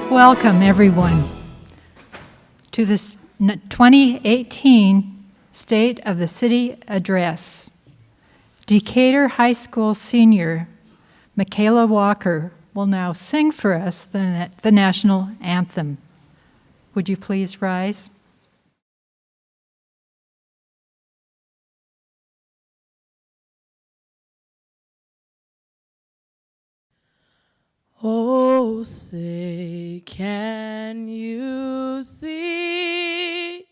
Welcome, everyone, to this 2018 State of the City Address. Decatur High School senior Michaela Walker will now sing for us the national anthem. Would you please rise? Oh, say, can you see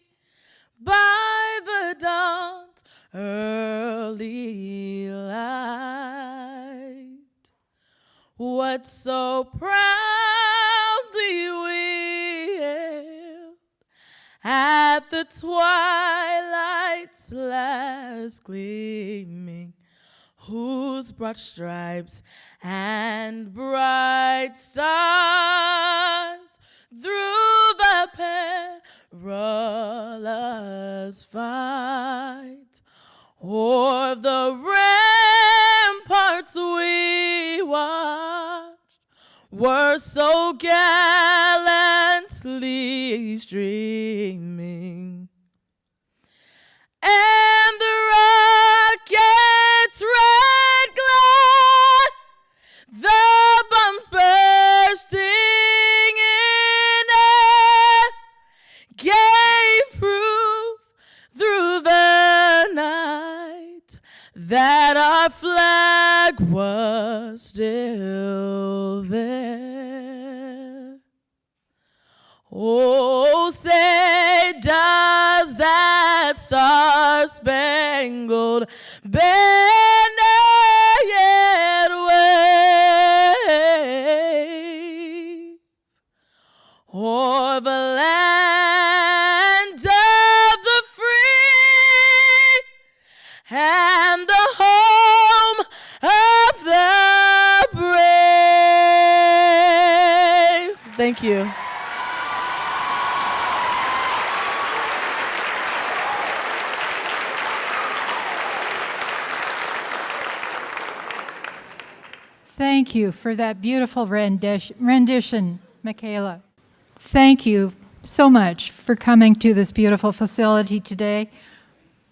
by the dawn's early light what so proudly we hailed at the twilight's last gleaming, whose broad stripes and bright stars through the perilous fight o'er the ramparts we watched were so gallantly streaming, and the rocket's red glare, the bombs bursting in air, gave proof through the night that our flag was still there. Oh, say, does that star-spangled banner yet wave o'er the land of the free and the home of the brave? Thank you. Thank you for that beautiful rendition, Michaela. Thank you so much for coming to this beautiful facility today.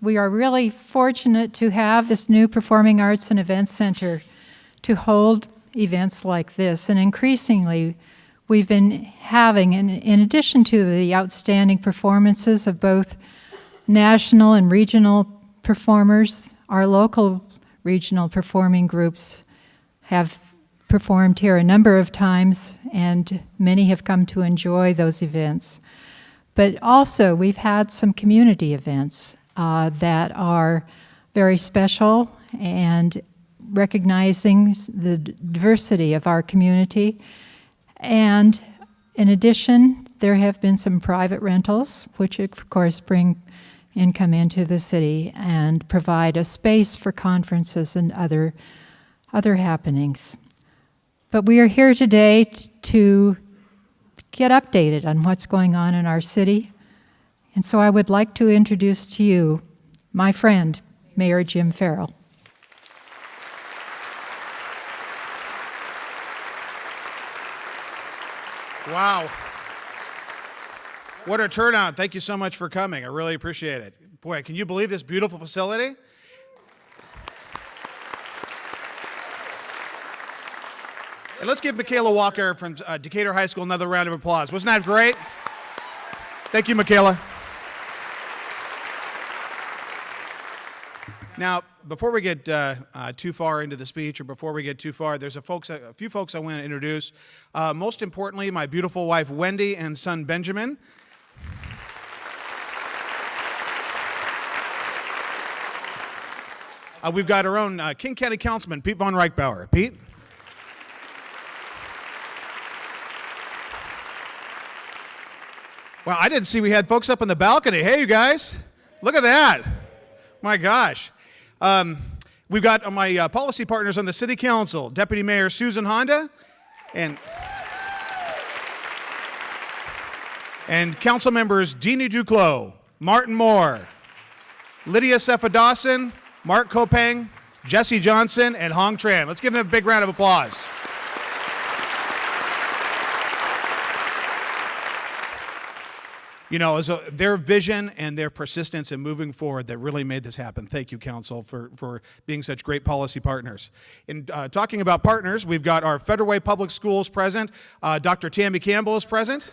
We are really fortunate to have this new Performing Arts and Events Center to hold events like this. And increasingly, we've been having, in addition to the outstanding performances of both national and regional performers, our local regional performing groups have performed here a number of times, and many have come to enjoy those events. But also, we've had some community events that are very special and recognizing the diversity of our community. And in addition, there have been some private rentals, which of course bring income into the city and provide a space for conferences and other happenings. But we are here today to get updated on what's going on in our city. And so I would like to introduce to you my friend, Mayor Jim Farrell. Wow. What a turnout. Thank you so much for coming. I really appreciate it. Boy, can you believe this beautiful facility? And let's give Michaela Walker from Decatur High School another round of applause. Wasn't that great? Thank you, Michaela. Now, before we get too far into the speech, or before we get too far, there's a few folks I want to introduce. Most importantly, my beautiful wife, Wendy, and son, Benjamin. We've got our own King County Councilman, Pete Von Reichbauer. Pete? Well, I didn't see we had folks up on the balcony. Hey, you guys, look at that. My gosh. We've got my policy partners on the City Council, Deputy Mayor Susan Honda, and council members Deanie Duclos, Martin Moore, Lydia Cefa-Dawson, Mark Kopang, Jesse Johnson, and Hong Tran. Let's give them a big round of applause. You know, it was their vision and their persistence in moving forward that really made this happen. Thank you, Council, for being such great policy partners. In talking about partners, we've got our Federal Way Public Schools present. Dr. Tammy Campbell is present.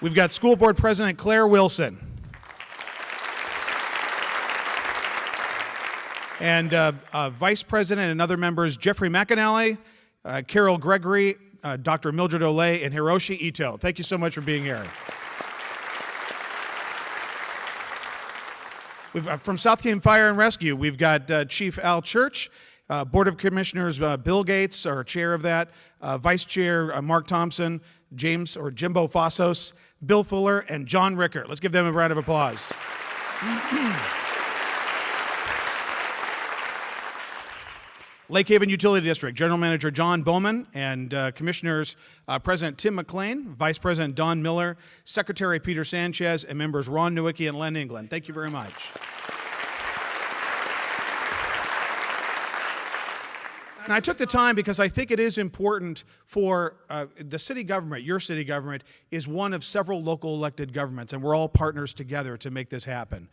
We've got School Board President Claire Wilson. And Vice President and other members Jeffrey McAnally, Carol Gregory, Dr. Mildred Olay, and Hiroshi Ito. Thank you so much for being here. From South Kane Fire and Rescue, we've got Chief Al Church, Board of Commissioners Bill Gates, our chair of that, Vice Chair Mark Thompson, James or Jimbo Fassos, Bill Fuller, and John Rickert. Let's give them a round of applause. Lake Haven Utility District, General Manager John Bowman, and Commissioners President Tim McLean, Vice President Don Miller, Secretary Peter Sanchez, and members Ron Nowicki and Len England. Thank you very much. And I took the time because I think it is important for the city government, your city government, is one of several local elected governments, and we're all partners together to make this happen.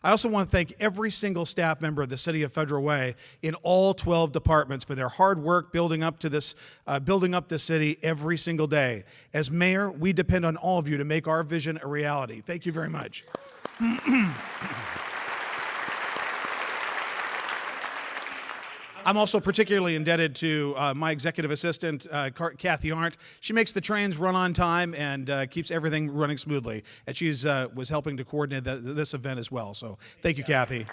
I also want to thank every single staff member of the City of Federal Way in all 12 departments for their hard work building up the city every single day. As mayor, we depend on all of you to make our vision a reality. Thank you very much. I'm also particularly indebted to my executive assistant, Kathy Arndt. She makes the trains run on time and keeps everything running smoothly. And she's was helping to coordinate this event as well. So thank you, Kathy.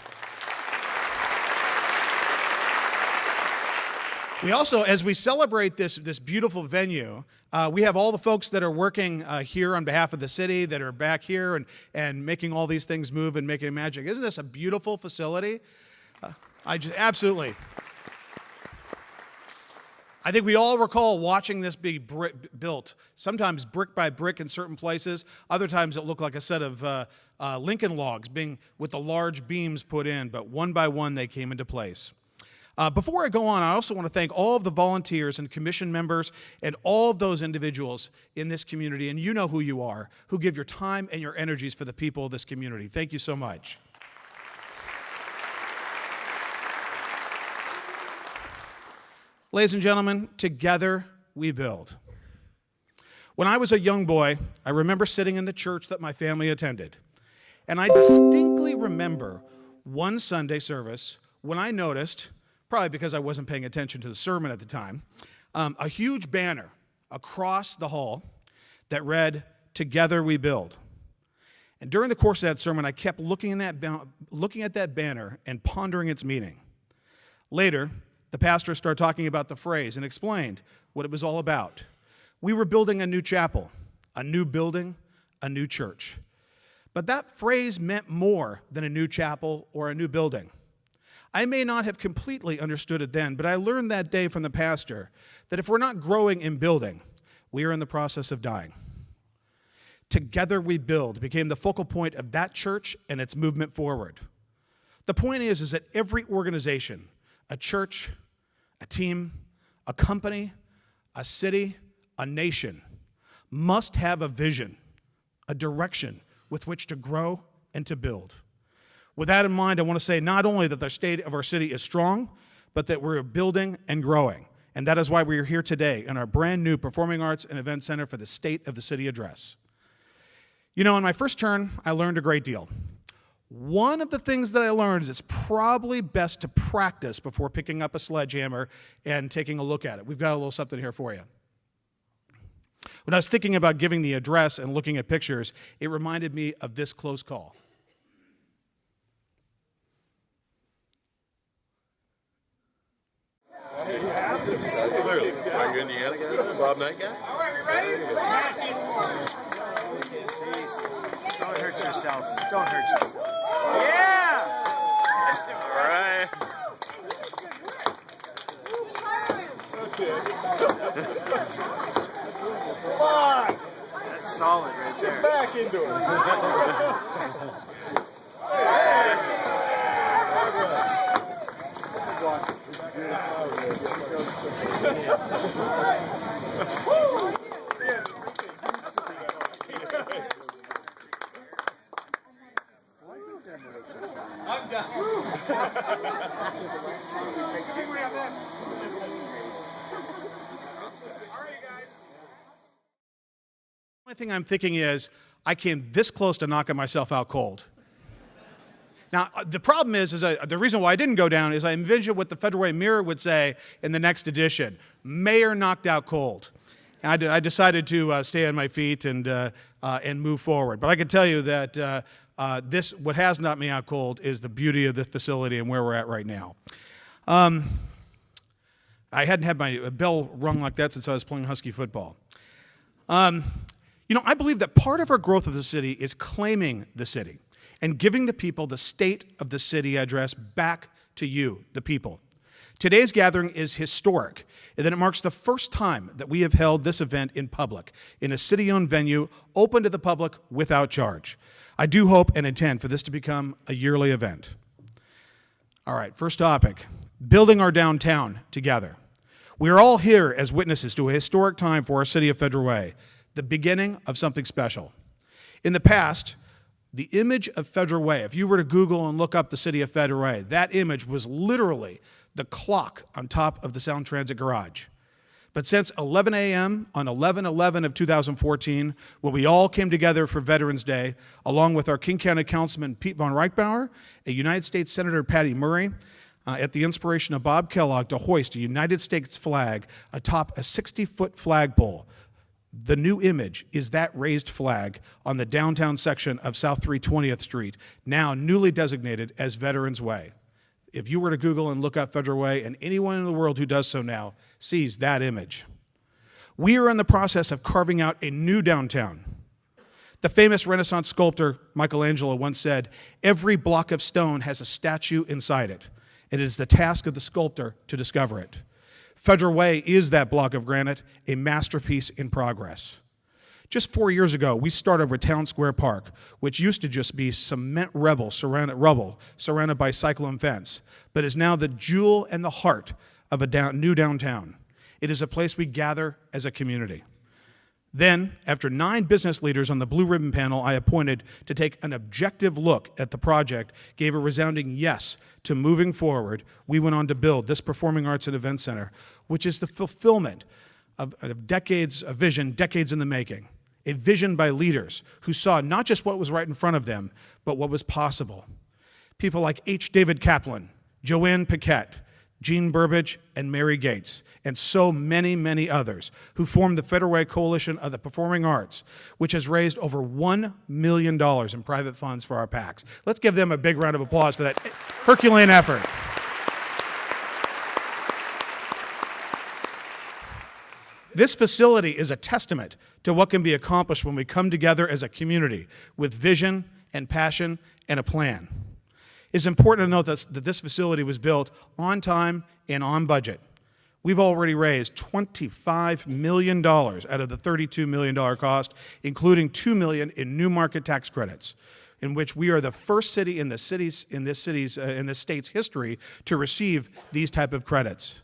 We also, as we celebrate this beautiful venue, we have all the folks that are working here on behalf of the city that are back here and making all these things move and making magic. Isn't this a beautiful facility? Absolutely. I think we all recall watching this be built, sometimes brick by brick in certain places. Other times it looked like a set of Lincoln logs with the large beams put in, but one by one they came into place. Before I go on, I also want to thank all of the volunteers and commission members and all of those individuals in this community, and you know who you are, who give your time and your energies for the people of this community. Thank you so much. Ladies and gentlemen, together we build. When I was a young boy, I remember sitting in the church that my family attended. And I distinctly remember one Sunday service when I noticed, probably because I wasn't paying attention to the sermon at the time, a huge banner across the hall that read, "Together we build." And during the course of that sermon, I kept looking at that banner and pondering its meaning. Later, the pastor started talking about the phrase and explained what it was all about. We were building a new chapel, a new building, a new church. But that phrase meant more than a new chapel or a new building. I may not have completely understood it then, but I learned that day from the pastor that if we're not growing in building, we are in the process of dying. Together we build became the focal point of that church and its movement forward. The point is that every organization, a church, a team, a company, a city, a nation must have a vision, a direction with which to grow and to build. With that in mind, I want to say not only that the state of our city is strong, but that we're building and growing. And that is why we are here today in our brand new Performing Arts and Event Center for the State of the City Address. You know, in my first term, I learned a great deal. One of the things that I learned is it's probably best to practice before picking up a sledgehammer and taking a look at it. We've got a little something here for you. When I was thinking about giving the address and looking at pictures, it reminded me of this close call. Clearly. Indiana guy, Bob Knight guy. All right, we ready? Don't hurt yourself. Don't hurt yourself. Yeah! All right. That's solid right there. Back into it. I'm done. The only thing I'm thinking is I came this close to knocking myself out cold. Now, the problem is the reason why I didn't go down is I envisioned what the Federal Way Mirror would say in the next edition. Mayor knocked out cold. And I decided to stay on my feet and move forward. But I can tell you that what has knocked me out cold is the beauty of this facility and where we're at right now. I hadn't had my bell rung like that since I was playing Husky football. I believe that part of our growth of the city is claiming the city and giving the people the state of the city address back to you, the people. Today's gathering is historic, and that it marks the first time that we have held this event in public, in a city-owned venue, open to the public without charge. I do hope and intend for this to become a yearly event. All right, first topic, building our downtown together. We are all here as witnesses to a historic time for our city of Federal Way, the beginning of something special. In the past, the image of Federal Way, if you were to Google and look up the city of Federal Way, that image was literally the clock on top of the Sound Transit garage. But since 11 a.m. on 11/11 of 2014, when we all came together for Veterans Day, along with our King County Councilman Pete Von Reichbauer, a United States Senator Patty Murray, at the inspiration of Bob Kellogg to hoist a United States flag atop a 60-foot flagpole. The new image is that raised flag on the downtown section of South 320th Street, now newly designated as Veterans Way. If you were to Google and look up Federal Way, and anyone in the world who does so now sees that image. We are in the process of carving out a new downtown. The famous Renaissance sculptor Michelangelo once said, "Every block of stone has a statue inside it. It is the task of the sculptor to discover it." Federal Way is that block of granite, a masterpiece in progress. Just 4 years ago, we started with Town Square Park, which used to just be cement rubble surrounded by cyclone fence, but is now the jewel and the heart of a new downtown. It is a place we gather as a community. Then, after 9 business leaders on the Blue Ribbon panel I appointed to take an objective look at the project gave a resounding yes to moving forward, we went on to build this Performing Arts and Event Center, which is the fulfillment of decades of vision, decades in the making. A vision by leaders who saw not just what was right in front of them, but what was possible. People like H. David Kaplan, Joanne Paquette, Gene Burbage, and Mary Gates, and so many, many others who formed the Federal Way Coalition of the Performing Arts, which has raised over $1 million in private funds for our PACs. Let's give them a big round of applause for that Herculean effort. This facility is a testament to what can be accomplished when we come together as a community with vision and passion and a plan. It's important to note that this facility was built on time and on budget. We've already raised $25 million out of the $32 million cost, including $2 million in new market tax credits, in which we are the first city in this state's history to receive these type of credits.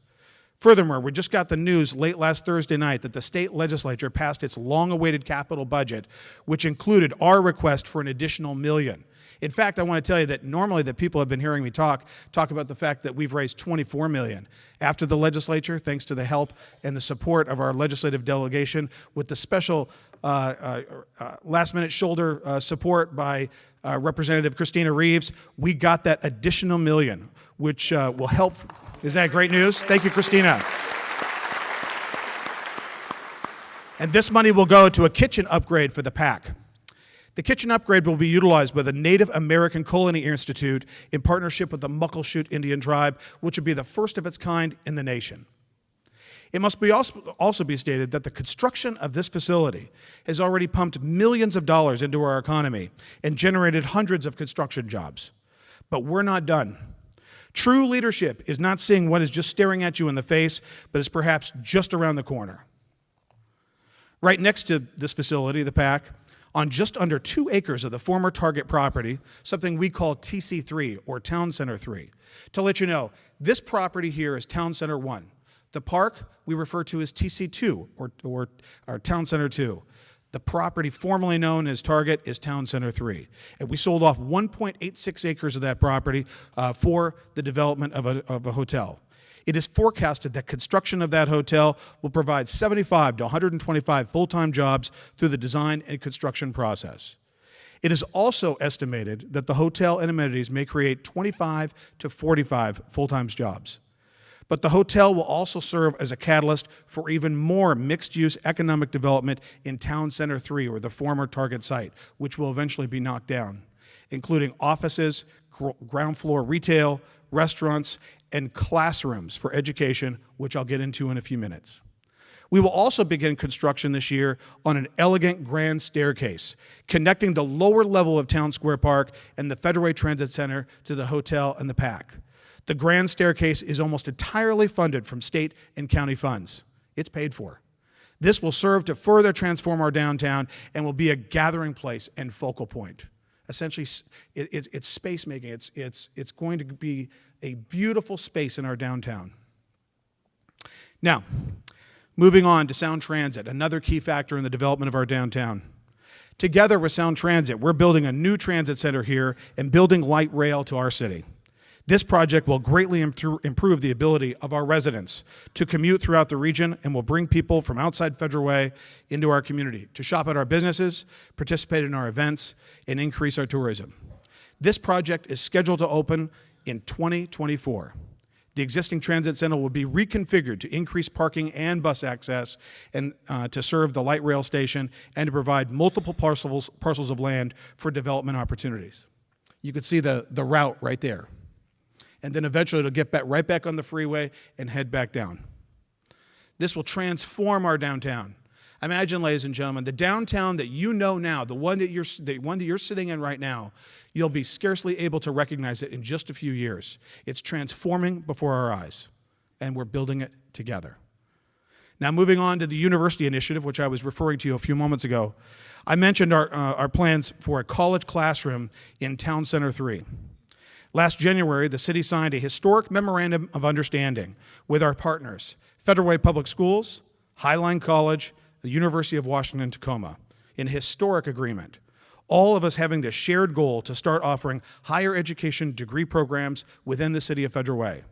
Furthermore, we just got the news late last Thursday night that the state legislature passed its long-awaited capital budget, which included our request for an additional $1 million. In fact, I want to tell you that normally that people have been hearing me talk about the fact that we've raised $24 million. After the legislature, thanks to the help and the support of our legislative delegation, with the special last-minute shoulder support by Representative Christina Reeves, we got that additional $1 million, which will help. Is that great news? Thank you, Christina. And this money will go to a kitchen upgrade for the PAC. The kitchen upgrade will be utilized by the Native American Culinary Institute in partnership with the Muckleshoot Indian Tribe, which will be the first of its kind in the nation. It must be also be stated that the construction of this facility has already pumped millions of dollars into our economy and generated hundreds of construction jobs. But we're not done. True leadership is not seeing what is just staring at you in the face, but is perhaps just around the corner. Right next to this facility, the PAC, on just under 2 acres of the former Target property, something we call TC3, or Town Center 3. To let you know, this property here is Town Center 1. The park we refer to as TC2, or Town Center 2. The property formerly known as Target is Town Center 3. And we sold off 1.86 acres of that property for the development of a hotel. It is forecasted that construction of that hotel will provide 75 to 125 full-time jobs through the design and construction process. It is also estimated that the hotel and amenities may create 25 to 45 full-time jobs. But the hotel will also serve as a catalyst for even more mixed-use economic development in Town Center 3, or the former Target site, which will eventually be knocked down, including offices, ground floor retail, restaurants, and classrooms for education, which I'll get into in a few minutes. We will also begin construction this year on an elegant grand staircase connecting the lower level of Town Square Park and the Federal Way Transit Center to the hotel and the PAC. The grand staircase is almost entirely funded from state and county funds. It's paid for. This will serve to further transform our downtown and will be a gathering place and focal point. Essentially, it's space making. It's going to be a beautiful space in our downtown. Now, moving on to Sound Transit, another key factor in the development of our downtown. Together with Sound Transit, we're building a new transit center here and building light rail to our city. This project will greatly improve the ability of our residents to commute throughout the region and will bring people from outside Federal Way into our community to shop at our businesses, participate in our events, and increase our tourism. This project is scheduled to open in 2024. The existing transit center will be reconfigured to increase parking and bus access and to serve the light rail station and to provide multiple parcels of land for development opportunities. You can see the route right there. And then eventually it'll get right back on the freeway and head back down. This will transform our downtown. Imagine, ladies and gentlemen, the downtown that you know now, the one that you're sitting in right now, you'll be scarcely able to recognize it in just a few years. It's transforming before our eyes, and we're building it together. Now, moving on to the university initiative, which I was referring to a few moments ago, I mentioned our plans for a college classroom in Town Center 3. Last January, the city signed a historic memorandum of understanding with our partners, Federal Way Public Schools, Highline College, the University of Washington, Tacoma, in a historic agreement. All of us having the shared goal to start offering higher education degree programs within the city of Federal Way.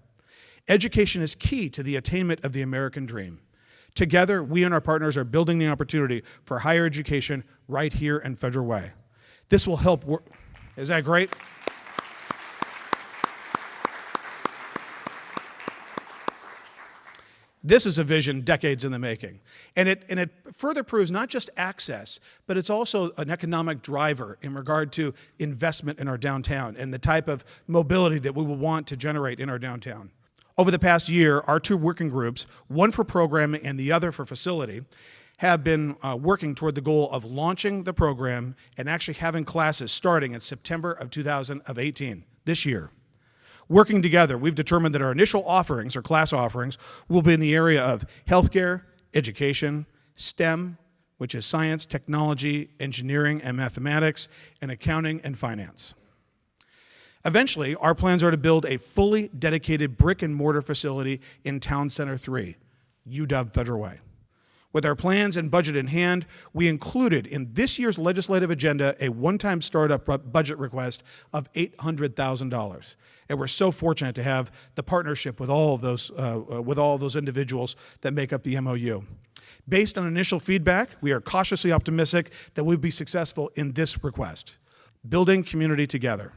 Education is key to the attainment of the American dream. Together, we and our partners are building the opportunity for higher education right here in Federal Way. This will help work. Is that great? This is a vision decades in the making. And it further proves not just access, but it's also an economic driver in regard to investment in our downtown and the type of mobility that we will want to generate in our downtown. Over the past year, our two working groups, one for programming and the other for facility, have been working toward the goal of launching the program and actually having classes starting in September of 2018, this year. Working together, we've determined that our initial offerings, or class offerings, will be in the area of healthcare, education, STEM, which is science, technology, engineering, and mathematics, and accounting and finance. Eventually, our plans are to build a fully dedicated brick and mortar facility in Town Center 3, UW Federal Way. With our plans and budget in hand, we included in this year's legislative agenda a one-time startup budget request of $800,000. And we're so fortunate to have the partnership with all of those individuals that make up the MOU. Based on initial feedback, we are cautiously optimistic that we'll be successful in this request, building community together.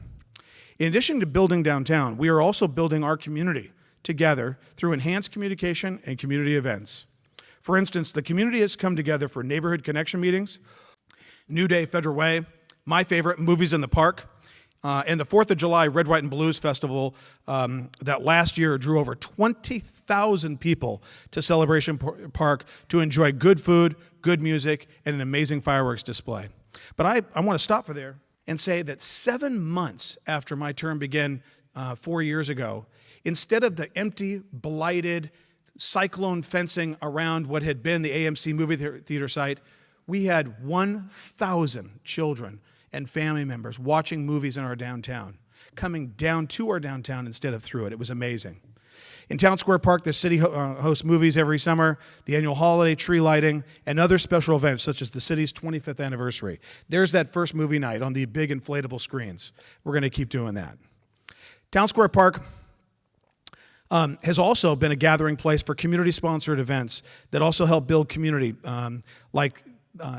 In addition to building downtown, we are also building our community together through enhanced communication and community events. For instance, the community has come together for neighborhood connection meetings, New Day Federal Way, my favorite, Movies in the Park, And the 4th of July Red, White, and Blues Festival that last year drew over 20,000 people to Celebration Park to enjoy good food, good music, and an amazing fireworks display. But I want to stop for there and say that 7 months after my term began 4 years ago, instead of the empty, blighted, cyclone fencing around what had been the AMC movie theater site, we had 1,000 children and family members watching movies in our downtown, coming down to our downtown instead of through it. It was amazing. In Town Square Park, the city hosts movies every summer, the annual holiday tree lighting, and other special events such as the city's 25th anniversary. There's that first movie night on the big inflatable screens. We're going to keep doing that. Town Square Park has also been a gathering place for community-sponsored events that also help build community, like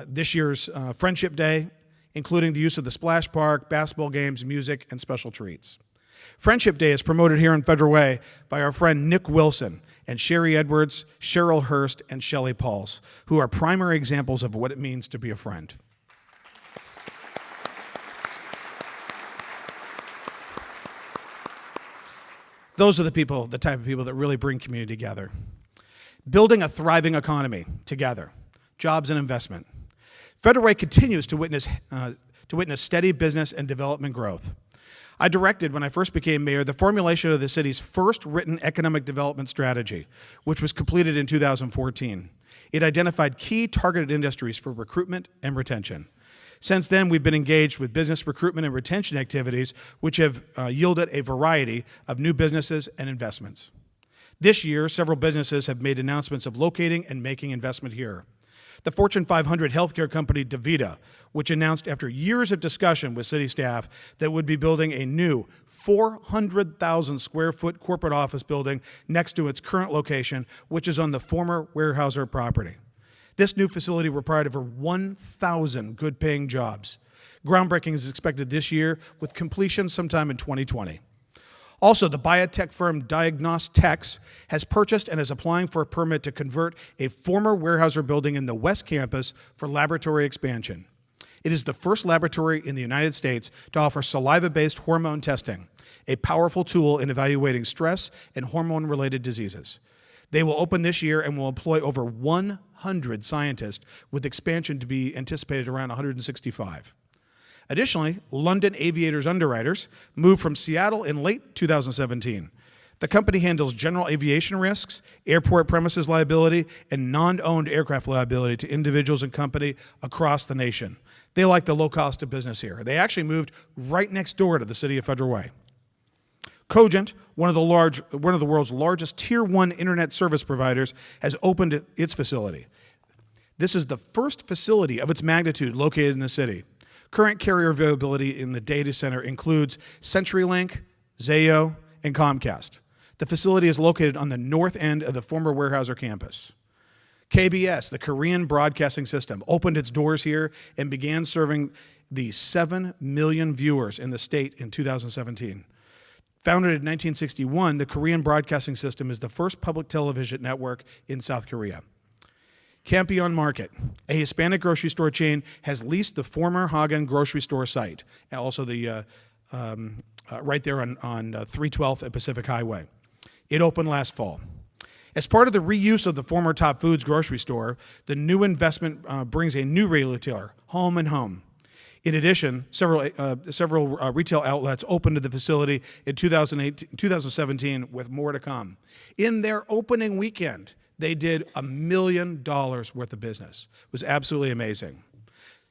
this year's Friendship Day, including the use of the splash park, basketball games, music, and special treats. Friendship Day is promoted here in Federal Way by our friend Nick Wilson and Sherry Edwards, Cheryl Hurst, and Shelley Pauls, who are primary examples of what it means to be a friend. Those are the type of people that really bring community together. Building a thriving economy together, jobs and investment. Federal Way continues to witness steady business and development growth. I directed, when I first became mayor, the formulation of the city's first written economic development strategy, which was completed in 2014. It identified key targeted industries for recruitment and retention. Since then, we've been engaged with business recruitment and retention activities, which have yielded a variety of new businesses and investments. This year, several businesses have made announcements of locating and making investment here. The Fortune 500 healthcare company DaVita, which announced after years of discussion with city staff that would be building a new 400,000 square foot corporate office building next to its current location, which is on the former Weyerhaeuser property. This new facility will provide over 1,000 good-paying jobs. Groundbreaking is expected this year, with completion sometime in 2020. Also, the biotech firm Diagnostex has purchased and is applying for a permit to convert a former Weyerhaeuser building in the West Campus for laboratory expansion. It is the first laboratory in the United States to offer saliva-based hormone testing, a powerful tool in evaluating stress and hormone-related diseases. They will open this year and will employ over 100 scientists, with expansion to be anticipated around 165. Additionally, London Aviators Underwriters moved from Seattle in late 2017. The company handles general aviation risks, airport premises liability, and non-owned aircraft liability to individuals and company across the nation. They like the low cost of business here. They actually moved right next door to the city of Federal Way. Cogent, one of the world's largest Tier 1 internet service providers, has opened its facility. This is the first facility of its magnitude located in the city. Current carrier availability in the data center includes CenturyLink, Zayo, and Comcast. The facility is located on the north end of the former Weyerhaeuser campus. KBS, the Korean Broadcasting System, opened its doors here and began serving the 7 million viewers in the state in 2017. Founded in 1961, the Korean Broadcasting System is the first public television network in South Korea. Campion Market, a Hispanic grocery store chain, has leased the former Hagen grocery store site, and also the right there on 312th at Pacific Highway. It opened last fall. As part of the reuse of the former Top Foods grocery store, the new investment brings a new retailer, Home and Home. In addition, several retail outlets opened to the facility in 2017, with more to come. In their opening weekend, they did $1 million worth of business. It was absolutely amazing.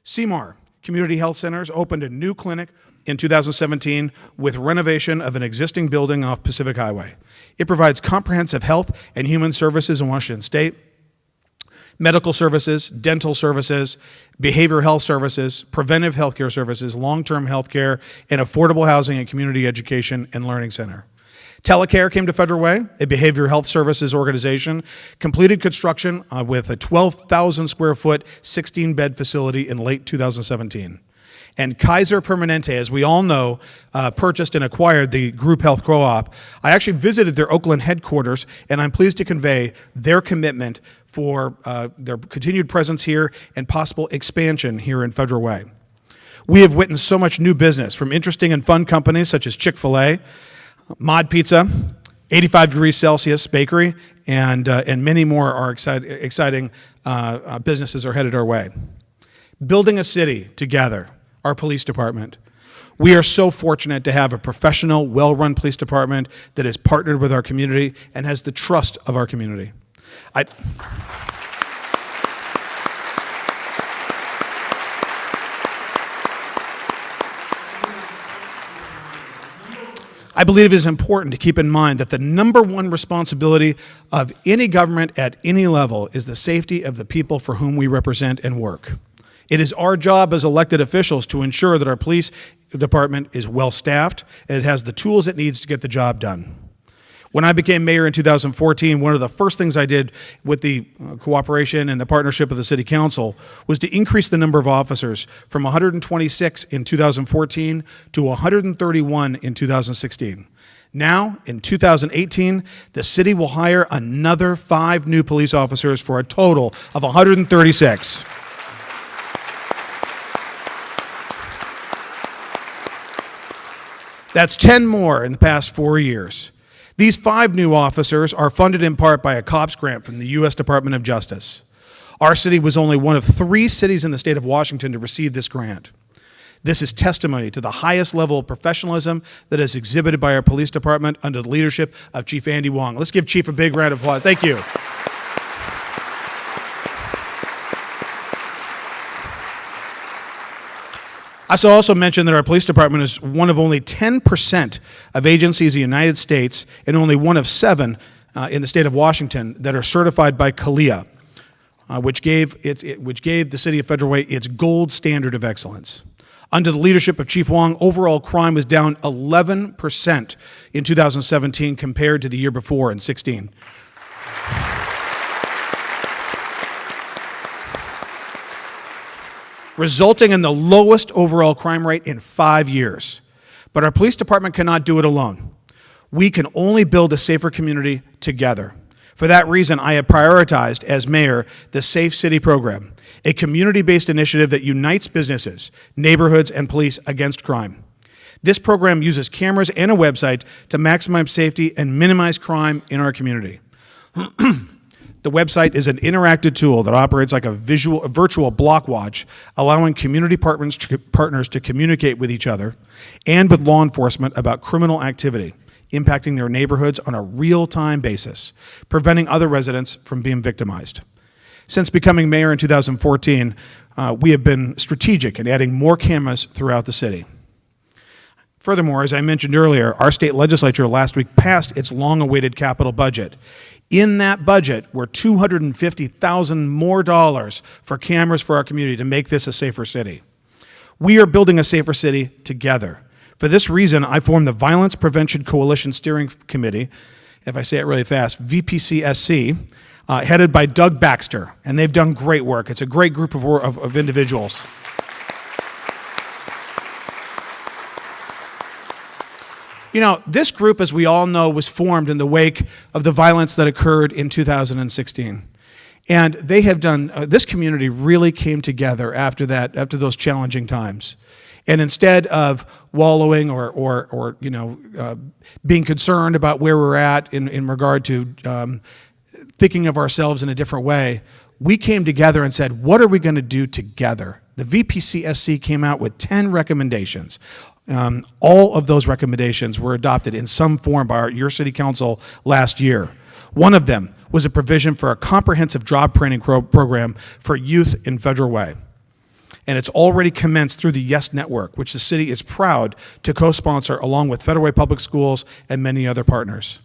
CMAR, Community Health Centers, opened a new clinic in 2017 with renovation of an existing building off Pacific Highway. It provides comprehensive health and human services in Washington State, medical services, dental services, behavioral health services, preventive healthcare services, long-term healthcare, and affordable housing and community education and learning center. Telecare came to Federal Way, a behavioral health services organization, completed construction with a 12,000 square foot, 16-bed facility in late 2017. And Kaiser Permanente, as we all know, purchased and acquired the Group Health Co-op. I actually visited their Oakland headquarters, and I'm pleased to convey their commitment for their continued presence here and possible expansion here in Federal Way. We have witnessed so much new business from interesting and fun companies such as Chick-fil-A, Mod Pizza, 85 degrees Celsius Bakery, and many more are exciting businesses are headed our way. Building a city together, our police department. We are so fortunate to have a professional, well-run police department that is partnered with our community and has the trust of our community. I believe it is important to keep in mind that the number one responsibility of any government at any level is the safety of the people for whom we represent and work. It is our job as elected officials to ensure that our police department is well-staffed and it has the tools it needs to get the job done. When I became mayor in 2014, one of the first things I did with the cooperation and the partnership of the City Council was to increase the number of officers from 126 in 2014 to 131 in 2016. Now, in 2018, the city will hire another 5 new police officers for a total of 136. That's 10 more in the past 4 years. These 5 new officers are funded in part by a COPS grant from the U.S. Department of Justice. Our city was only one of 3 cities in the state of Washington to receive this grant. This is testimony to the highest level of professionalism that is exhibited by our police department under the leadership of Chief Andy Wong. Let's give Chief a big round of applause. Thank you. I should also mention that our police department is one of only 10% of agencies in the United States and only one of 7 in the state of Washington that are certified by CALEA, which gave the city of Federal Way its gold standard of excellence. Under the leadership of Chief Wong, overall crime was down 11% in 2017 compared to the year before in 2016. Resulting in the lowest overall crime rate in 5 years. But our police department cannot do it alone. We can only build a safer community together. For that reason, I have prioritized, as mayor, the Safe City program, a community-based initiative that unites businesses, neighborhoods, and police against crime. This program uses cameras and a website to maximize safety and minimize crime in our community. The website is an interactive tool that operates like a virtual block watch, allowing community partners to communicate with each other and with law enforcement about criminal activity impacting their neighborhoods on a real-time basis, preventing other residents from being victimized. Since becoming mayor in 2014, we have been strategic in adding more cameras throughout the city. Furthermore, as I mentioned earlier, our state legislature last week passed its long-awaited capital budget. In that budget were $250,000 more for cameras for our community to make this a safer city. We are building a safer city together. For this reason, I formed the Violence Prevention Coalition Steering Committee, if I say it really fast, VPCSC, headed by Doug Baxter, and they've done great work. It's a great group of individuals. You know, this group, as we all know, was formed in the wake of the violence that occurred in 2016. And they have done, this community really came together after those challenging times. And instead of wallowing or being concerned about where we're at in regard to thinking of ourselves in a different way, we came together and said, what are we going to do together? The VPCSC came out with 10 recommendations. All of those recommendations were adopted in some form by your city council last year. One of them was a provision for a comprehensive job training program for youth in Federal Way. And it's already commenced through the YES Network, which the city is proud to co-sponsor along with Federal Way Public Schools and many other partners.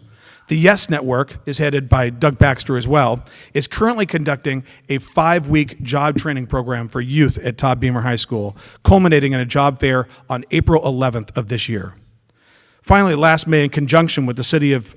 The YES Network is headed by Doug Baxter as well, is currently conducting a 5-week job training program for youth at Todd Beamer High School, culminating in a job fair on April 11th of this year. Finally, last May, in conjunction with the city of,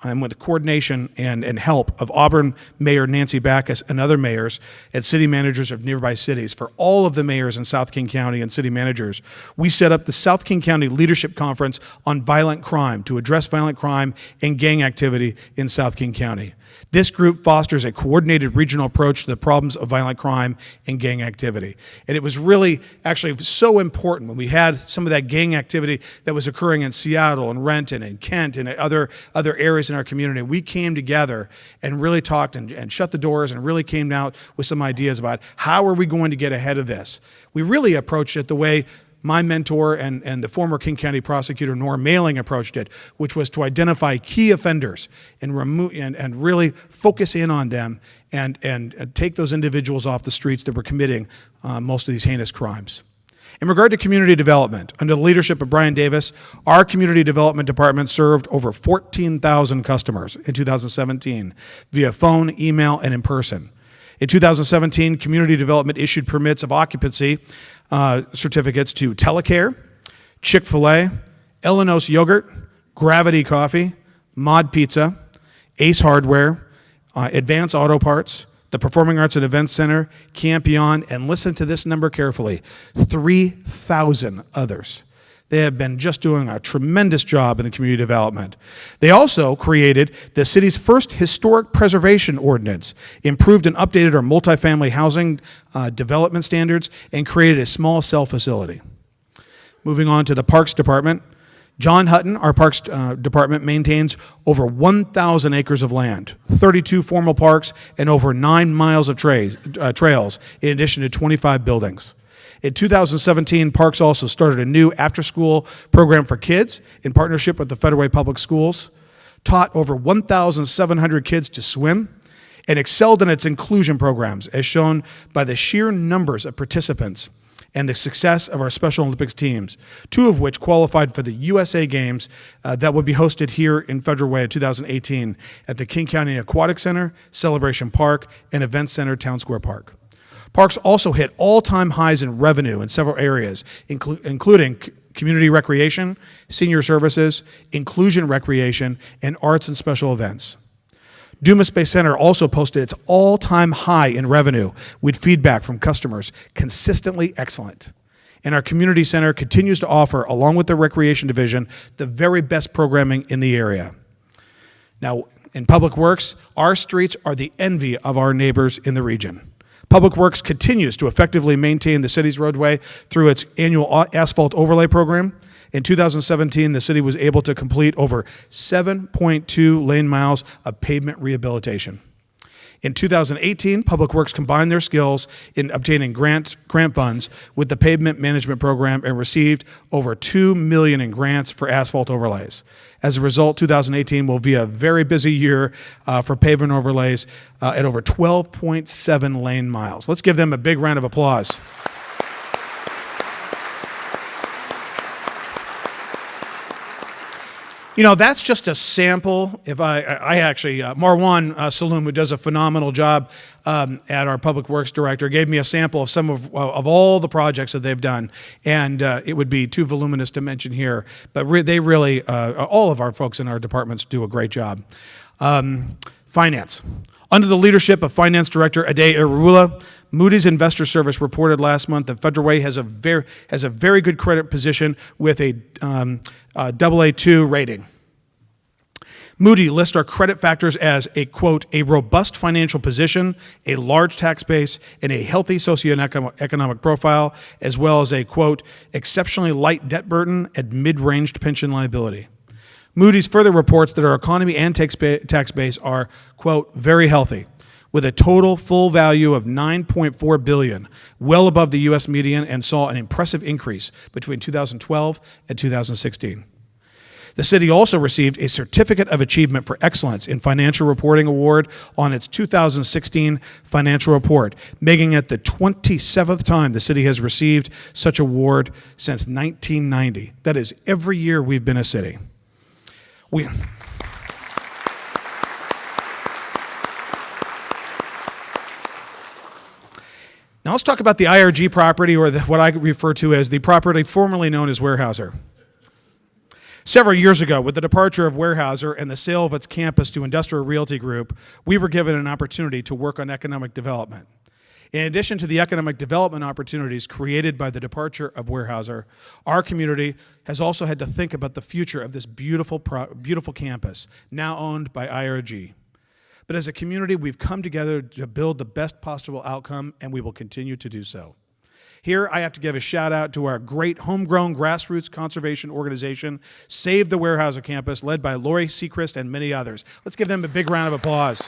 and with the coordination and help of Auburn Mayor Nancy Backus and other mayors and city managers of nearby cities, for all of the mayors in South King County and city managers, we set up the South King County Leadership Conference on Violent Crime to address violent crime and gang activity in South King County. This group fosters a coordinated regional approach to the problems of violent crime and gang activity. And it was really actually so important when we had some of that gang activity that was occurring in Seattle and Renton and Kent and other areas in our community. We came together and really talked and shut the doors and really came out with some ideas about how are we going to get ahead of this. We really approached it the way my mentor and the former King County prosecutor Norm Mailing approached it, which was to identify key offenders and really focus in on them and take those individuals off the streets that were committing most of these heinous crimes. In regard to community development, under the leadership of Brian Davis, our community development department served over 14,000 customers in 2017 via phone, email, and in person. In 2017, community development issued permits of occupancy certificates to Telecare, Chick-fil-A, Elenos Yogurt, Gravity Coffee, Mod Pizza, Ace Hardware, Advance Auto Parts, the Performing Arts and Events Center, Campion, and listen to this number carefully, 3,000 others. They have been just doing a tremendous job in the community development. They also created the city's first historic preservation ordinance, improved and updated our multifamily housing development standards, and created a small cell facility. Moving on to the Parks Department, John Hutton, our Parks Department, maintains over 1,000 acres of land, 32 formal parks, and over 9 miles of trails, in addition to 25 buildings. In 2017, Parks also started a new after-school program for kids in partnership with the Federal Way Public Schools, taught over 1,700 kids to swim, and excelled in its inclusion programs, as shown by the sheer numbers of participants and the success of our Special Olympics teams, 2 of which qualified for the USA Games that will be hosted here in Federal Way in 2018 at the King County Aquatic Center, Celebration Park, and Events Center, Town Square Park. Parks also hit all-time highs in revenue in several areas, including community recreation, senior services, inclusion recreation, and arts and special events. Dumas Space Center also posted its all-time high in revenue, with feedback from customers consistently excellent. And our community center continues to offer, along with the recreation division, the very best programming in the area. Now, in Public Works, our streets are the envy of our neighbors in the region. Public Works continues to effectively maintain the city's roadway through its annual asphalt overlay program. In 2017, the city was able to complete over 7.2 lane miles of pavement rehabilitation. In 2018, Public Works combined their skills in obtaining grant funds with the pavement management program and received over $2 million in grants for asphalt overlays. As a result, 2018 will be a very busy year for pavement overlays at over 12.7 lane miles. Let's give them a big round of applause. You know, that's just a sample. If I actually, Marwan Saloom, who does a phenomenal job at our Public Works Director, gave me a sample of some of all the projects that they've done, and it would be too voluminous to mention here, but they really, all of our folks in our departments do a great job. Finance. Under the leadership of Finance Director Ade Arula, Moody's Investor Service reported last month that Federal Way has a very good credit position with a AA2 rating. Moody lists our credit factors as a, quote, a robust financial position, a large tax base, and a healthy socioeconomic profile, as well as a, quote, exceptionally light debt burden and mid-ranged pension liability. Moody's further reports that our economy and tax base are, quote, very healthy, with a total full value of $9.4 billion, well above the U.S. median, and saw an impressive increase between 2012 and 2016. The city also received a Certificate of Achievement for Excellence in Financial Reporting Award on its 2016 financial report, making it the 27th time the city has received such award since 1990. That is every year we've been a city. Now let's talk about the IRG property, or what I refer to as the property formerly known as Weyerhaeuser. Several years ago, with the departure of Weyerhaeuser and the sale of its campus to Industrial Realty Group, we were given an opportunity to work on economic development. In addition to the economic development opportunities created by the departure of Weyerhaeuser, our community has also had to think about the future of this beautiful campus, now owned by IRG. But as a community, we've come together to build the best possible outcome, and we will continue to do so. Here, I have to give a shout out to our great homegrown grassroots conservation organization, Save the Weyerhaeuser Campus, led by Lori Sechrist and many others. Let's give them a big round of applause.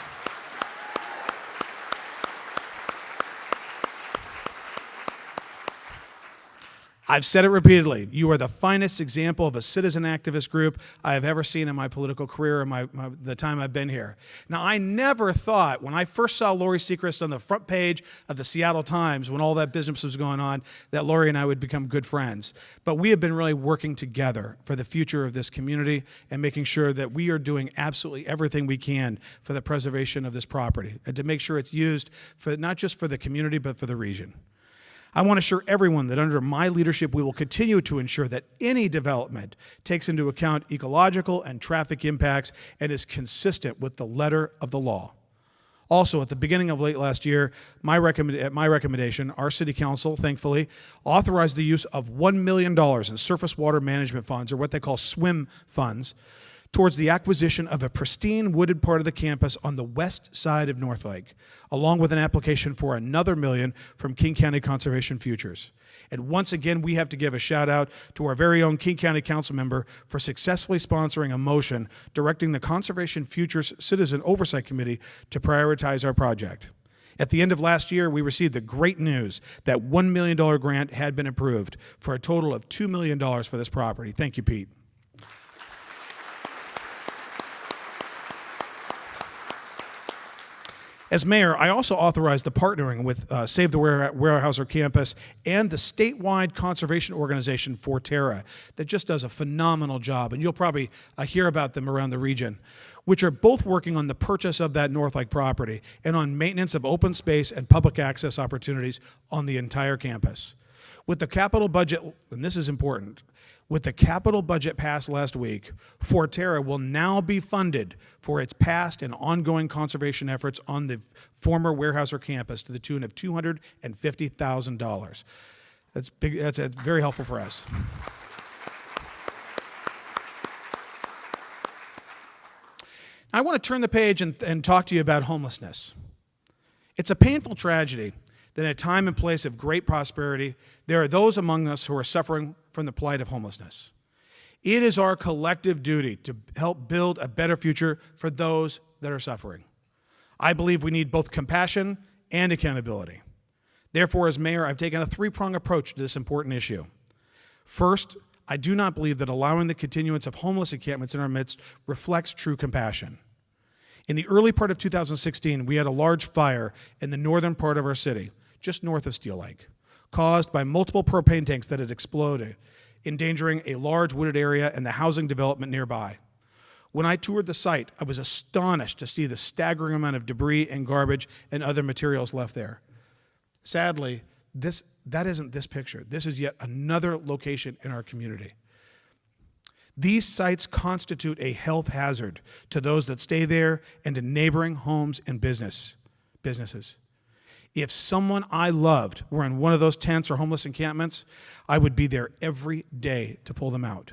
I've said it repeatedly. You are the finest example of a citizen activist group I have ever seen in my political career and the time I've been here. Now, I never thought, when I first saw Lori Sechrist on the front page of the Seattle Times, when all that business was going on, that Lori and I would become good friends. But we have been really working together for the future of this community and making sure that we are doing absolutely everything we can for the preservation of this property and to make sure it's used for not just for the community, but for the region. I want to assure everyone that under my leadership, we will continue to ensure that any development takes into account ecological and traffic impacts and is consistent with the letter of the law. Also, at the beginning of late last year, at my recommendation, our city council, thankfully, authorized the use of $1 million in surface water management funds, or what they call SWIM funds, towards the acquisition of a pristine wooded part of the campus on the west side of Northlake, along with an application for another $1 million from King County Conservation Futures. And once again, we have to give a shout out to our very own King County Council member for successfully sponsoring a motion directing the Conservation Futures Citizen Oversight Committee to prioritize our project. At the end of last year, we received the great news that $1 million grant had been approved for a total of $2 million for this property. Thank you, Pete. As mayor, I also authorized the partnering with Save the Weyerhaeuser Campus and the statewide conservation organization Forterra that just does a phenomenal job, and you'll probably hear about them around the region, which are both working on the purchase of that Northlake property and on maintenance of open space and public access opportunities on the entire campus. With the capital budget, and this is important, with the capital budget passed last week, Forterra will now be funded for its past and ongoing conservation efforts on the former Weyerhaeuser campus to the tune of $250,000. That's big. That's very helpful for us. I want to turn the page and talk to you about homelessness. It's a painful tragedy that in a time and place of great prosperity, there are those among us who are suffering from the plight of homelessness. It is our collective duty to help build a better future for those that are suffering. I believe we need both compassion and accountability. Therefore, as mayor, I've taken a three-pronged approach to this important issue. First, I do not believe that allowing the continuance of homeless encampments in our midst reflects true compassion. In the early part of 2016, we had a large fire in the northern part of our city, just north of Steel Lake, caused by multiple propane tanks that had exploded, endangering a large wooded area and the housing development nearby. When I toured the site, I was astonished to see the staggering amount of debris and garbage and other materials left there. Sadly, that isn't this picture. This is yet another location in our community. These sites constitute a health hazard to those that stay there and to neighboring homes and businesses. If someone I loved were in one of those tents or homeless encampments, I would be there every day to pull them out.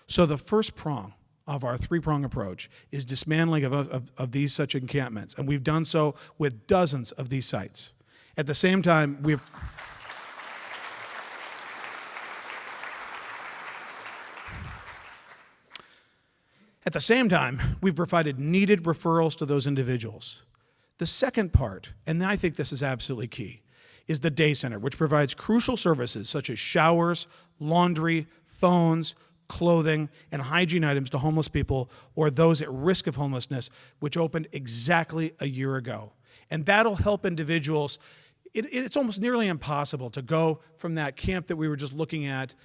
So the first prong of our three-prong approach is dismantling of these such encampments, and we've done so with dozens of these sites. At the same time, we've provided needed referrals to those individuals. The second part, and I think this is absolutely key, is the day center, which provides crucial services such as showers, laundry, phones, clothing, and hygiene items to homeless people or those at risk of homelessness, which opened exactly a year ago. And that'll help individuals. It's almost nearly impossible to go from that camp that we were just looking at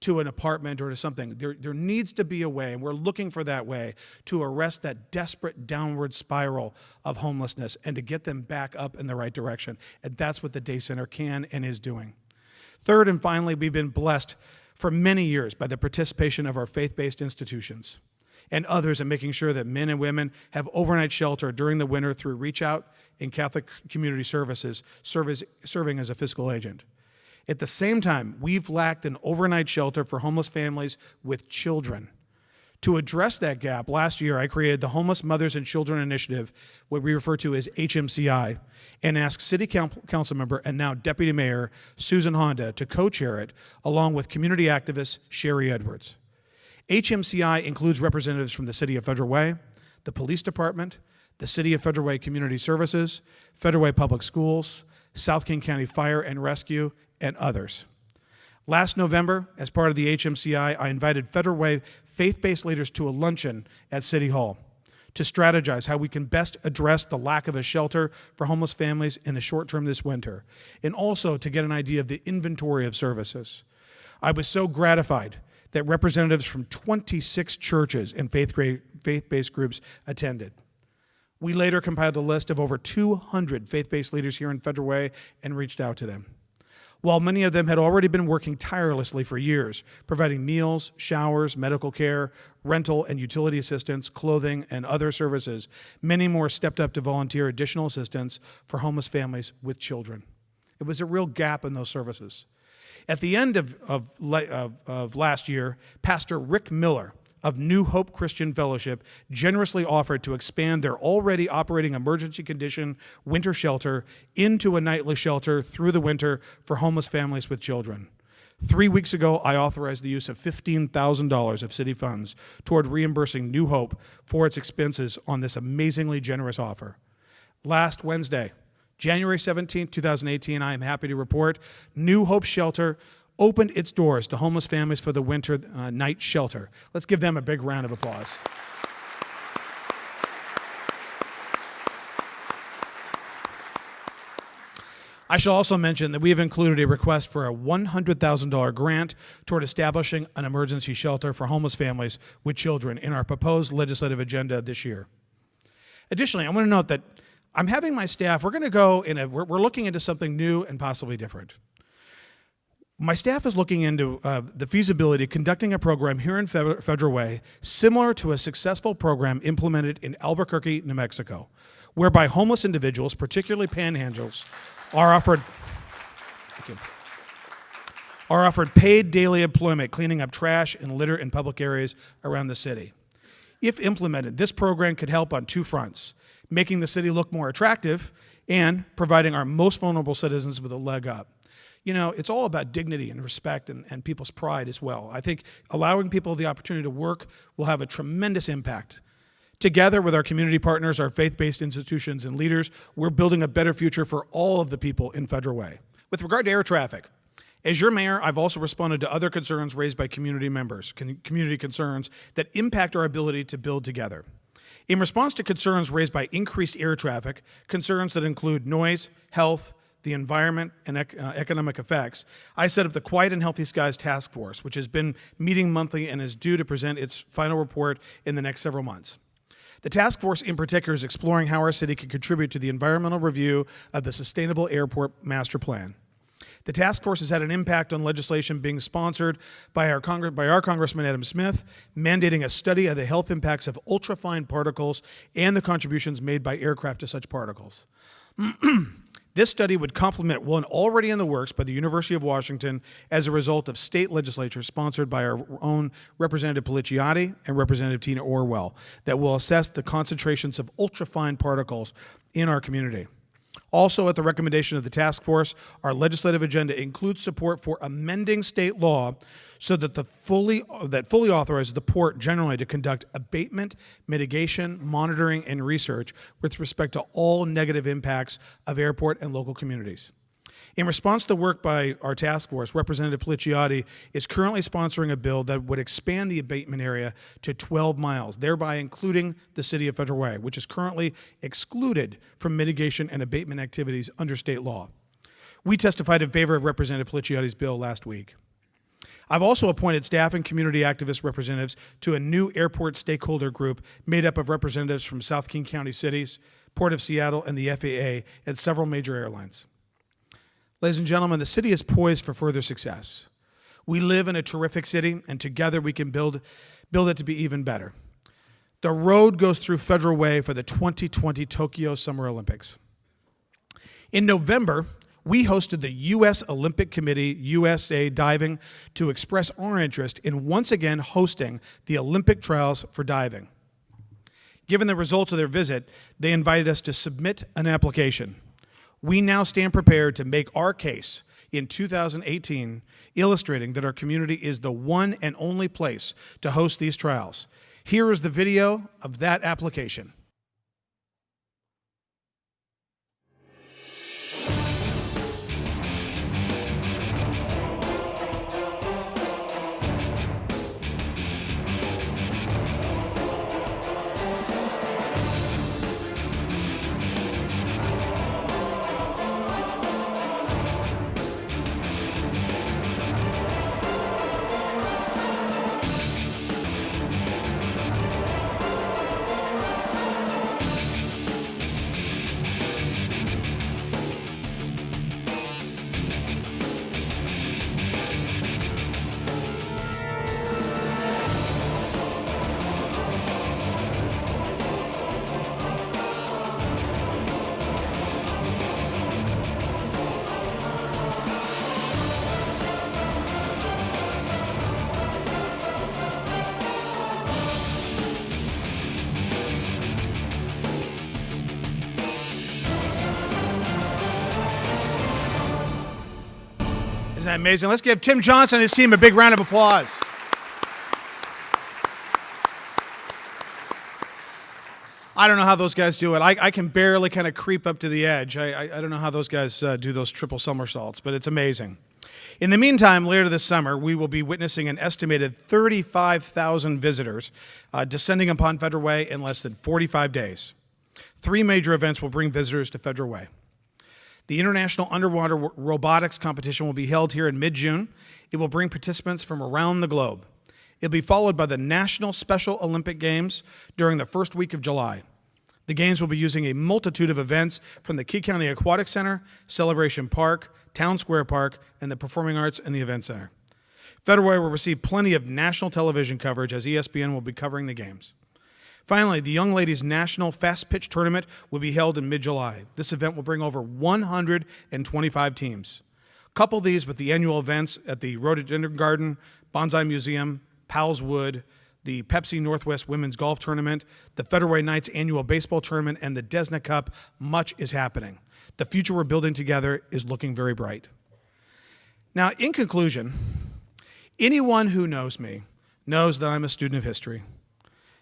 to an apartment or to something. There needs to be a way, and we're looking for that way, to arrest that desperate downward spiral of homelessness and to get them back up in the right direction. And that's what the Day Center can and is doing. Third and finally, we've been blessed for many years by the participation of our faith-based institutions and others in making sure that men and women have overnight shelter during the winter through Reach Out and Catholic Community Services, serving as a fiscal agent. At the same time, we've lacked an overnight shelter for homeless families with children. To address that gap, last year I created the Homeless Mothers and Children Initiative, what we refer to as HMCI, and asked City Council member and now Deputy Mayor Susan Honda to co-chair it, along with community activist Sherry Edwards. HMCI includes representatives from the City of Federal Way, the Police Department, the City of Federal Way Community Services, Federal Way Public Schools, South King County Fire and Rescue, and others. Last November, as part of the HMCI, I invited Federal Way faith-based leaders to a luncheon at City Hall to strategize how we can best address the lack of a shelter for homeless families in the short term this winter, and also to get an idea of the inventory of services. I was so gratified that representatives from 26 churches and faith-based groups attended. We later compiled a list of over 200 faith-based leaders here in Federal Way and reached out to them. While many of them had already been working tirelessly for years, providing meals, showers, medical care, rental and utility assistance, clothing, and other services, many more stepped up to volunteer additional assistance for homeless families with children. It was a real gap in those services. At the end of last year, Pastor Rick Miller of New Hope Christian Fellowship generously offered to expand their already operating emergency condition winter shelter into a nightly shelter through the winter for homeless families with children. 3 weeks ago, I authorized the use of $15,000 of city funds toward reimbursing New Hope for its expenses on this amazingly generous offer. Last Wednesday, January 17, 2018, I am happy to report New Hope Shelter opened its doors to homeless families for the winter night shelter. Let's give them a big round of applause. I shall also mention that we have included a request for a $100,000 grant toward establishing an emergency shelter for homeless families with children in our proposed legislative agenda this year. Additionally, I want to note that I'm having my staff, we're looking into something new and possibly different. My staff is looking into the feasibility of conducting a program here in Federal Way similar to a successful program implemented in Albuquerque, New Mexico, whereby homeless individuals, particularly panhandles, are offered paid daily employment cleaning up trash and litter in public areas around the city. If implemented, this program could help on two fronts: making the city look more attractive and providing our most vulnerable citizens with a leg up. You know, it's all about dignity and respect and people's pride as well. I think allowing people the opportunity to work will have a tremendous impact. Together with our community partners, our faith-based institutions and leaders, we're building a better future for all of the people in Federal Way. With regard to air traffic, as your mayor, I've also responded to other concerns raised by community members, community concerns that impact our ability to build together. In response to concerns raised by increased air traffic, concerns that include noise, health, the environment, and economic effects, I set up the Quiet and Healthy Skies Task Force, which has been meeting monthly and is due to present its final report in the next several months. The task force in particular is exploring how our city can contribute to the environmental review of the Sustainable Airport Master Plan. The task force has had an impact on legislation being sponsored by our Congressman Adam Smith, mandating a study of the health impacts of ultrafine particles and the contributions made by aircraft to such particles. This study would complement one already in the works by the University of Washington as a result of state legislature sponsored by our own Representative Policiotti and Representative Tina Orwell that will assess the concentrations of ultrafine particles in our community. Also, at the recommendation of the task force, our legislative agenda includes support for amending state law so that fully authorizes the port generally to conduct abatement, mitigation, monitoring, and research with respect to all negative impacts of airport and local communities. In response to work by our task force, Representative Policiotti is currently sponsoring a bill that would expand the abatement area to 12 miles, thereby including the City of Federal Way, which is currently excluded from mitigation and abatement activities under state law. We testified in favor of Representative Policiotti's bill last week. I've also appointed staff and community activist representatives to a new airport stakeholder group made up of representatives from South King County cities, Port of Seattle, and the FAA, and several major airlines. Ladies and gentlemen, the city is poised for further success. We live in a terrific city, and together we can build it to be even better. The road goes through Federal Way for the 2020 Tokyo Summer Olympics. In November, we hosted the U.S. Olympic Committee USA Diving to express our interest in once again hosting the Olympic trials for diving. Given the results of their visit, they invited us to submit an application. We now stand prepared to make our case in 2018, illustrating that our community is the one and only place to host these trials. Here is the video of that application. Isn't that amazing? Let's give Tim Johnson and his team a big round of applause. I don't know how those guys do it. I can barely kind of creep up to the edge. I don't know how those guys do those triple somersaults, but it's amazing. In the meantime, later this summer, we will be witnessing an estimated 35,000 visitors descending upon Federal Way in less than 45 days. 3 major events will bring visitors to Federal Way. The International Underwater Robotics Competition will be held here in mid-June. It will bring participants from around the globe. It'll be followed by the National Special Olympic Games during the first week of July. The Games will be using a multitude of events from the Key County Aquatic Center, Celebration Park, Town Square Park, and the Performing Arts and the Event Center. Federal Way will receive plenty of national television coverage as ESPN will be covering the Games. Finally, the Young Ladies National Fast Pitch Tournament will be held in mid-July. This event will bring over 125 teams. Couple these with the annual events at the Rhododendron Garden, Bonsai Museum, Powell's Wood, the Pepsi Northwest Women's Golf Tournament, the Federal Way Knights Annual Baseball Tournament, and the Desna Cup. Much is happening. The future we're building together is looking very bright. Now, in conclusion, anyone who knows me knows that I'm a student of history.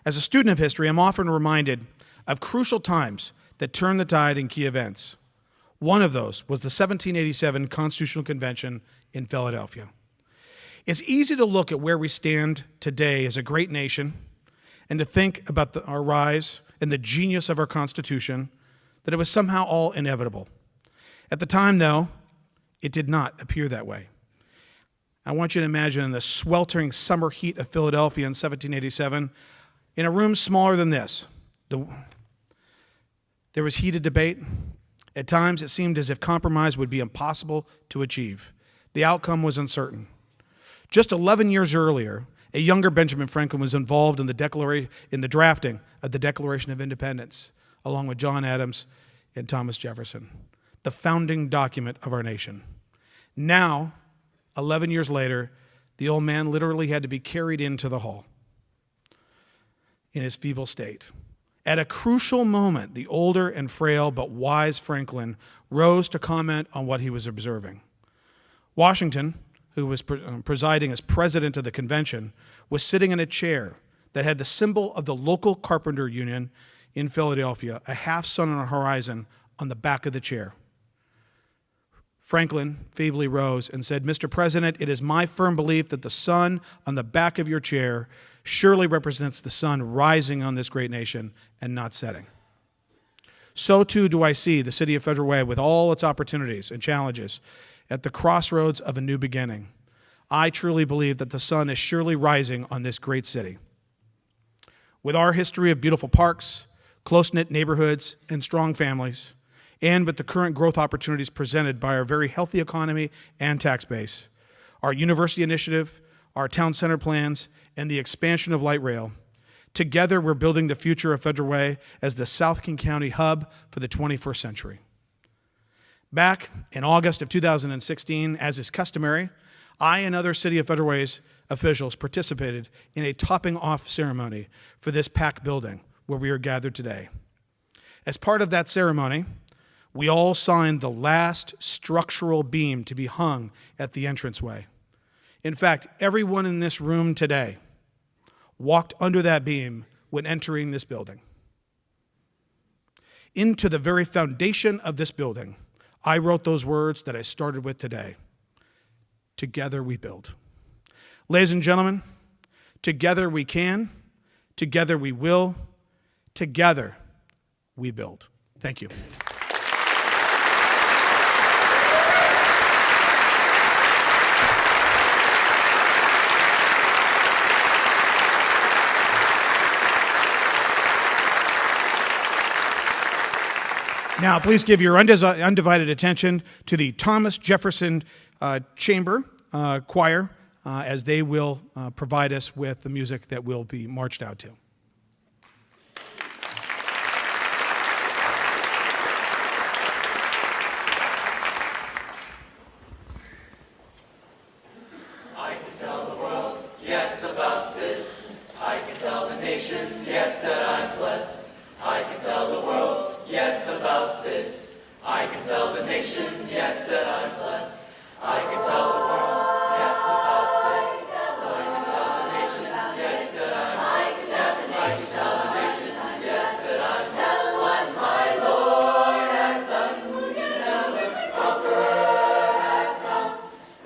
As a student of history, I'm often reminded of crucial times that turned the tide in key events. One of those was the 1787 Constitutional Convention in Philadelphia. It's easy to look at where we stand today as a great nation and to think about our rise and the genius of our Constitution, that it was somehow all inevitable. At the time, though, it did not appear that way. I want you to imagine in the sweltering summer heat of Philadelphia in 1787, in a room smaller than this, there was heated debate. At times, it seemed as if compromise would be impossible to achieve. The outcome was uncertain. Just 11 years earlier, a younger Benjamin Franklin was involved in the drafting of the Declaration of Independence, along with John Adams and Thomas Jefferson, the founding document of our nation. Now, 11 years later, the old man literally had to be carried into the hall in his feeble state. At a crucial moment, the older and frail but wise Franklin rose to comment on what he was observing. Washington, who was presiding as president of the convention, was sitting in a chair that had the symbol of the local carpenter union in Philadelphia, a half sun on a horizon, on the back of the chair. Franklin feebly rose and said, "Mr. President, it is my firm belief that the sun on the back of your chair surely represents the sun rising on this great nation and not setting." So too do I see the city of Federal Way with all its opportunities and challenges at the crossroads of a new beginning. I truly believe that the sun is surely rising on this great city. With our history of beautiful parks, close-knit neighborhoods, and strong families, and with the current growth opportunities presented by our very healthy economy and tax base, our university initiative, our town center plans, and the expansion of light rail, together we're building the future of Federal Way as the South King County hub for the 21st century. Back in August of 2016, as is customary, I and other City of Federal Ways officials participated in a topping off ceremony for this PAC building where we are gathered today. As part of that ceremony, we all signed the last structural beam to be hung at the entranceway. In fact, everyone in this room today walked under that beam when entering this building. Into the very foundation of this building, I wrote those words that I started with today. Together we build. Ladies and gentlemen, together we can, together we will, together we build. Thank you. Now, please give your undivided attention to the Thomas Jefferson Chamber Choir as they will provide us with the music that will be marched out to. Yes, about this. I can tell the nations, yes, that I'm blessed. I can tell the world, yes, about this. I can tell the nations, yes, that I'm blessed. I can tell the world, yes, about this. I can tell the nations, yes, that I'm blessed. Yes, I can tell the nations, yes, that I'm blessed. Tell what my Lord has done. Tell the conqueror has come,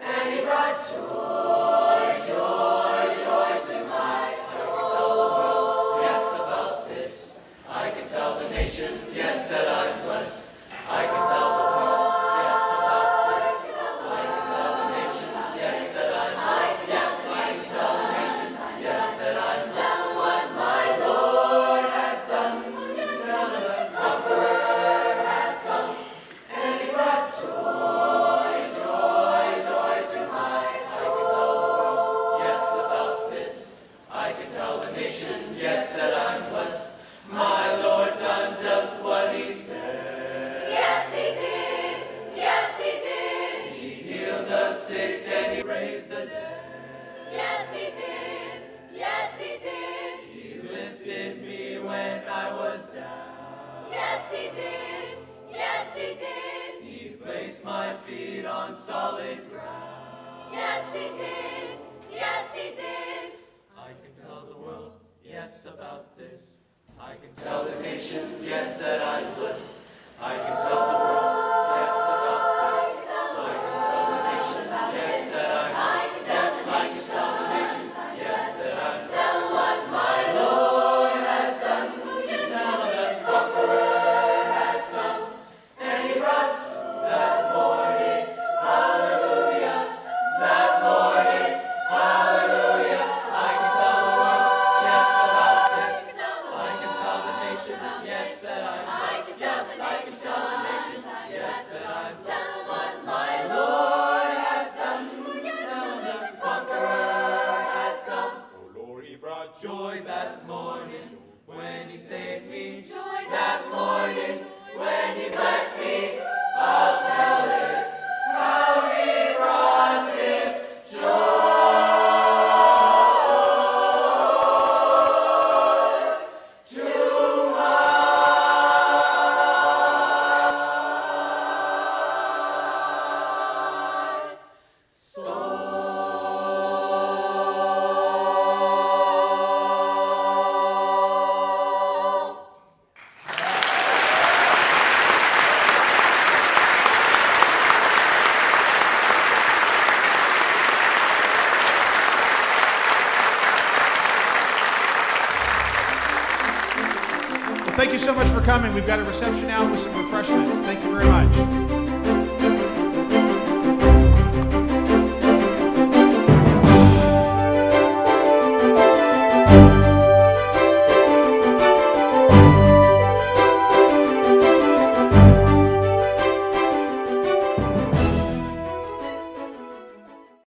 and he brought joy, joy, joy to my soul. I can tell the world, yes, about this. I can tell the nations, yes, that I'm blessed. I can tell the world, yes, about this. I can tell the nations, yes, that I'm blessed. Yes, I can tell the nations, yes, that I'm blessed. Tell what my Lord has done. Tell the conqueror has come, and he brought joy, joy, joy to my soul. I can tell the world, yes, about this. I can tell the nations, yes, that I'm blessed. My Lord done just what he said. Yes, he did. Yes, he did. He healed the sick and he raised the dead. Yes, he did. Yes, he did. He lifted me when I was down. Yes, he did. Yes, he did. He placed my feet on solid ground. Yes, he did. Yes, he did. I can tell the world, yes, about this. I can tell the nations, yes, that I'm blessed. I can tell the world, yes, about this. I can tell the nations, yes, that I'm blessed. Yes, I can tell the nations, yes, that I'm blessed. Tell what my Lord has done. Tell the conqueror has come, and he brought that morning, hallelujah, that morning, hallelujah. I can tell the world, yes, about this. I can tell the nations, yes, that I'm blessed. Yes, I can tell the nations, yes, that I'm blessed. Tell what My Lord has done. Tell the conqueror has come. Oh Lord, he brought Joy that morning when he saved me. Joy That morning when he blessed me. I'll tell it how he brought this joy to my soul. Well, thank you so much for coming. We've got a reception out with some refreshments. Thank you very much.